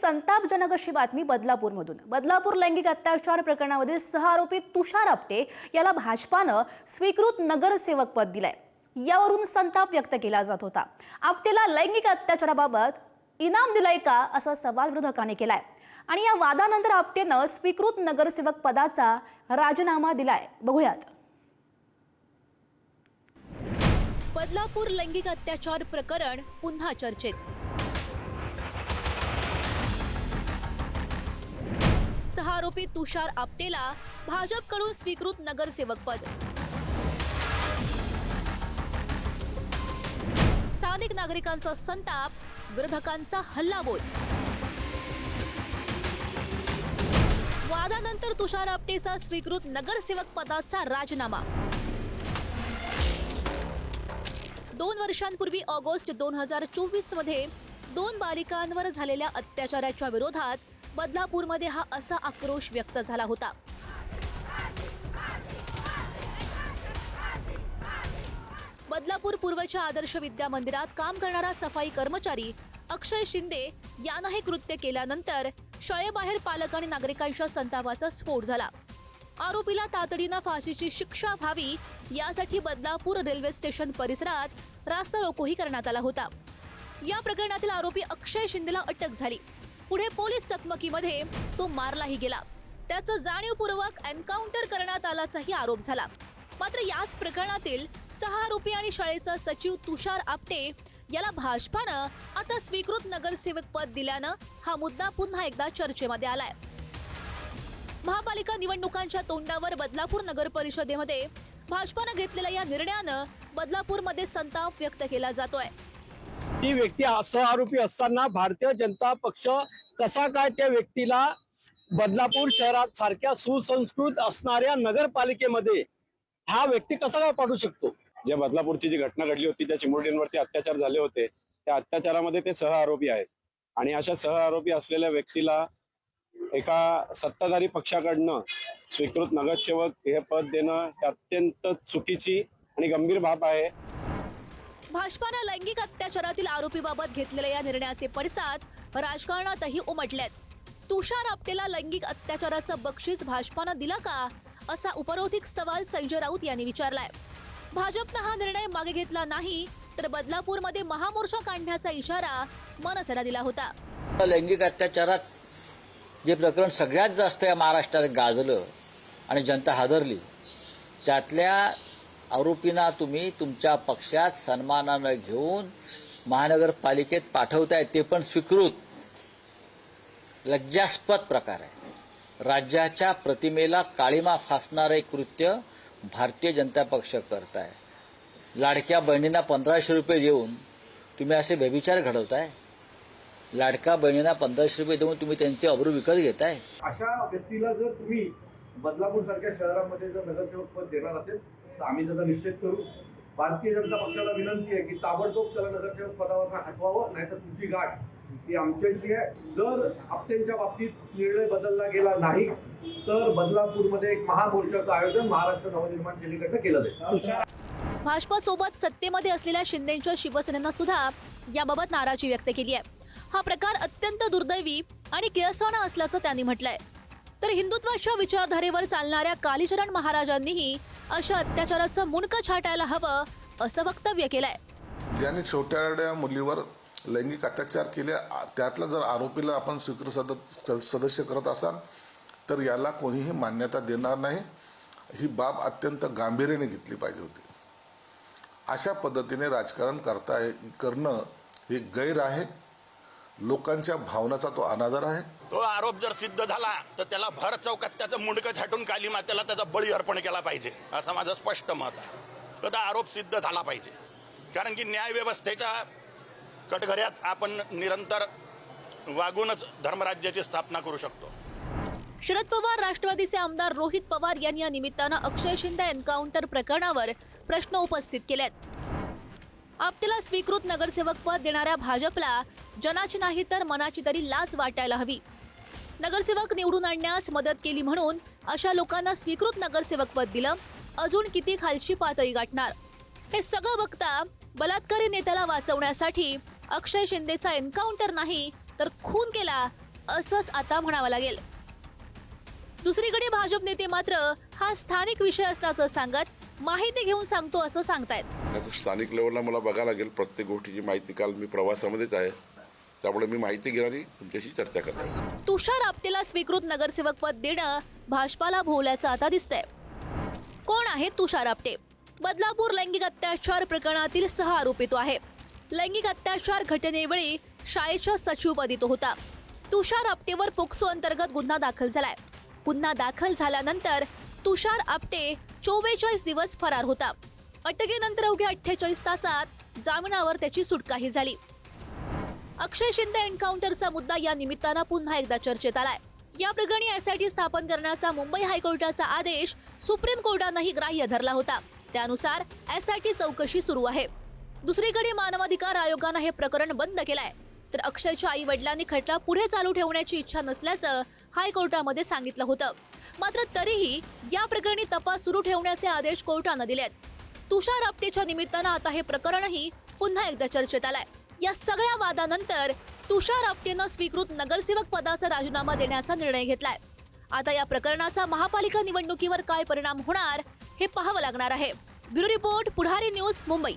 संतापजनक अशी बातमी बदलापूरमधून। बदलापूर लैंगिक अत्याचार प्रकरणामध्ये 6 आरोपी तुषार आपटे याला भाजपानं स्वीकृत नगरसेवक पद दिलंय। यावरून संताप व्यक्त केला जात होता। आपटेला लैंगिक अत्याचाराबाबत इनाम दिलाय का असा सवाल विरोधकांनी केलाय आणि या वादानंतर आपटेनं स्वीकृत नगरसेवक पदाचा राजीनामा दिलाय। बघूयात। बदलापूर लैंगिक अत्याचार प्रकरण पुन्हा चर्चेत। 6 आरोपी तुषार आपटेला भाजपकडून स्वीकृत नगरसेवक पद। स्थानिक नागरिकांचा संताप, विरोधकांचा हल्लाबोल। वादानंतर तुषार आपटेचा स्वीकृत नगरसेवक पदाचा राजीनामा। 2 वर्षांपूर्वी ऑगस्ट 2024 मध्ये 2 बालिकांवर झालेल्या अत्याचाराच्या विरोधात बदलापूरमध्ये हा असा आक्रोश व्यक्त झाला होता। बदलापूर पूर्वच्या आदर्श विद्या मंदिरात काम करणारा सफाई कर्मचारी अक्षय शिंदे यानं हे कृत्य केल्यानंतर शाळेबाहेर पालक आणि नागरिकांच्या संतापाचा स्फोट झाला। आरोपीला तातडीनं फाशीची शिक्षा व्हावी यासाठी बदलापूर रेल्वे स्टेशन परिसरात रास्ता रोकोही करण्यात आला होता। या प्रकरणातील आरोपी अक्षय शिंदेला अटक झाली। पुढे पोलीस चकमकीमध्ये तो मारलाही गेला। त्याचं जाणीवपूर्वक एन्काउंटर करण्यात आल्याचाही आरोप झाला। मात्र याच प्रकरणातील 6 आरोपी आणि शाळेचा सचिव तुषार आपटे याला भाजपानं आता स्वीकृत नगरसेवक पद दिल्यानं हा मुद्दा पुन्हा एकदा चर्चेमध्ये आलाय। महापालिका निवडणुकांच्या तोंडावर बदलापूर नगर परिषदेमध्ये भाजपानं घेतलेल्या या निर्णयानं बदलापूरमध्ये संताप व्यक्त केला जातोय। ती व्यक्ती आरोपी असताना भारतीय जनता पक्ष कसा काय त्या व्यक्तीला बदलापूर शहरात सारख्या सुसंस्कृत असणाऱ्या नगरपालिकेमध्ये हा व्यक्ती कसा काय पाठवू शकतो? ज्या बदलापूरची जी घटना घडली होती, ज्या चिमुरडींवरती अत्याचार झाले होते, त्या अत्याचारामध्ये ते आरोपी आहेत आणि अशा आरोपी असलेल्या व्यक्तीला एका सत्ताधारी पक्षाकडनं स्वीकृत नगरसेवक हे पद देणं हे अत्यंत चुकीची आणि गंभीर बाब आहे। भाजपानं लैंगिक अत्याचारातील आरोपीबाबत घेतलेल्या या निर्णयाचे पडसाद राजकारणातही उमटलेत। तुषार आपटेला लैंगिक अत्याचाराचं बक्षीस भाजपानं दिला का असा उपरोधिक सवाल संजय राऊत यांनी विचारलाय। भाजपनं हा निर्णय मागे घेतला नाही तर बदलापूरमध्ये महामोर्चा काढण्याचा इशारा मनसेनं दिला होता। लैंगिक अत्याचारात जे प्रकरण सगळ्यात जास्त या महाराष्ट्रात गाजलं आणि जनता हादरली, त्यातल्या आरोपींना तुम्ही तुमच्या पक्षात सन्मानानं घेऊन महानगरपालिकेत पाठवताय, ते पण स्वीकृत। लज्जास्पद प्रकार आहे। राज्याच्या प्रतिमेला काळीमा फासणारे कृत्य भारतीय जनता पक्ष करताय। लाडक्या बहिणींना 1500 रुपये देऊन तुम्ही असे व्यभिचार घडवताय। लाडक्या बहिणींना 1500 रुपये देऊन तुम्ही त्यांचे अब्रू विकत घेताय। अशा व्यक्तीला जर तुम्ही बदलापूर सारख्या शहरामध्ये जर नगरसेवक पद देणार असेल तर आम्ही त्याचा निश्चित करू। भारतीय जनता पक्षाला विनंती आहे की ताबडतोब त्याला नगरसेवक पदावर हटवावं, नाहीतर तुमची गाठ ही आमच्याशी आहे। जर आपटेंच्या बाबतीत निर्णय बदलला गेला नाही तर बदलापूरमध्ये एक महामोर्चाचं आयोजन महाराष्ट्र नवनिर्माण सेनेकडनं केलं जाईल। भाजपासोबत सत्तेमध्ये असलेल्या शिंदेच्या शिवसेनेनं सुद्धा याबाबत नाराजी व्यक्त केली आहे। हा प्रकार अत्यंत दुर्दैवी आणि किळसवाणा असल्याचं त्यांनी म्हटलंय। तर हिंदुत्वाच्या विचारधारेवर चालणाऱ्या कालीचरण महाराजांनीही अशा अत्याचाराचं मुंडकं छाटायला हवं असं वक्तव्य केलंय। ज्याने छोट्या मुलीवर लैंगिक अत्याचार केले, त्यातला जर आरोपीला आपण स्वीकृत सदस्य करत असाल तर याला कोणीही मान्यता देणार नाही। ही बाब अत्यंत गांभीर्याने घेतली पाहिजे होती। अशा पद्धतीने राजकारण करणं हे गैर आहे। लोकांच्या भावनाचा तो अनादर आहे। तो आरोप जर सिद्ध झाला तर त्याला भर चौकात त्याचं मुंडकं छाटून काली मातेला त्याचा बळी अर्पण केला पाहिजे असं माझं स्पष्ट मत आहे। तर आरोप सिद्ध झाला पाहिजे, कारण की न्याय व्यवस्थेच्या कटघऱ्यात आपण निरंतर वागूनच धर्मराज्याची स्थापना करू शकतो। शरद पवार, राष्ट्रवादीचे आमदार रोहित पवार यांनी या निमित्तानं अक्षय शिंदे एन्काउंटर प्रकरणावर प्रश्न उपस्थित केलेत। आपटेला स्वीकृत नगरसेवक पद देणाऱ्या भाजपला जनाची नाही तर मनाची तरी लाज वाटायला हवी। नगरसेवक निवडून आणण्यास मदत केली म्हणून अशा लोकांना स्वीकृत नगरसेवक पद दिलं, अजून किती खालची पातळी गाठणार? हे सगळं बघता बलात्कारी नेत्याला वाचवण्यासाठी अक्षय शिंदेचा एन्काउंटर नाही तर खून केला असंच आता म्हणावं लागेल. दुसरीकडे भाजप नेते मात्र हा स्थानिक विषय असल्याचं सांगत माहिती घेऊन सांगतो असं सांगतायत. आता स्थानिक लेवलला मला बघायला लागेल प्रत्येक गोष्टीची माहिती. काल मी प्रवासामध्येच आहे, त्यामुळे मी माहिती घेणारी तुमच्याशी चर्चा करणार. तुषार आपटेला स्वीकृत नगरसेवक पद देणं भाजपाला भोवल्याचं आता दिसतंय. कोण आहे तुषार आपटे? बदलापूर लैंगिक अत्याचार प्रकरणातील 6 आरोपी तो आहे. लैंगिक अत्याचार घटनेवेळी शाळेच्या सचिवपदी तो होता. तुषार आपटेवर पोक्सो अंतर्गत गुन्हा दाखल झालाय. गुन्हा दाखल झाल्यानंतर तुषार आपटे 44 दिवस फरार होता. अटकेनंतर अवघ्या 48 तासात जामिनावर त्याची सुटकाही झाली. अक्षय शिंदे एन्काउंटरचा मुद्दा या निमित्तानं पुन्हा एकदा चर्चेत आलाय. या प्रकरणी एसआयटी स्थापन करण्याचा मुंबई हायकोर्टाचा आदेश सुप्रीम कोर्टानंही ग्राह्य धरला होता. त्यानुसार एसआयटी चौकशी सुरू आहे. दुसरीकडे मानवाधिकार आयोगानं हे प्रकरण बंद केलंय. तर अक्षयच्या आई वडिलांनी खटला पुढे चालू ठेवण्याची इच्छा नसल्याचं हायकोर्टामध्ये सांगितलं होतं. मात्र तरीही या प्रकरणी तपास सुरू ठेवण्याचे आदेश कोर्टानं दिलेत. तुषार आपटेच्या निमित्तानं आता हे प्रकरणही पुन्हा एकदा चर्चेत आलंय. या सगळ्या वादानंतर तुषार आपटेनं स्वीकृत नगरसेवक पदाचा राजीनामा देण्याचा निर्णय घेतलाय. आता या प्रकरणाचा महापालिका निवडणुकीवर काय परिणाम होणार हे पाहावं लागणार आहे. ब्युरो रिपोर्ट, पुढारी न्यूज, मुंबई.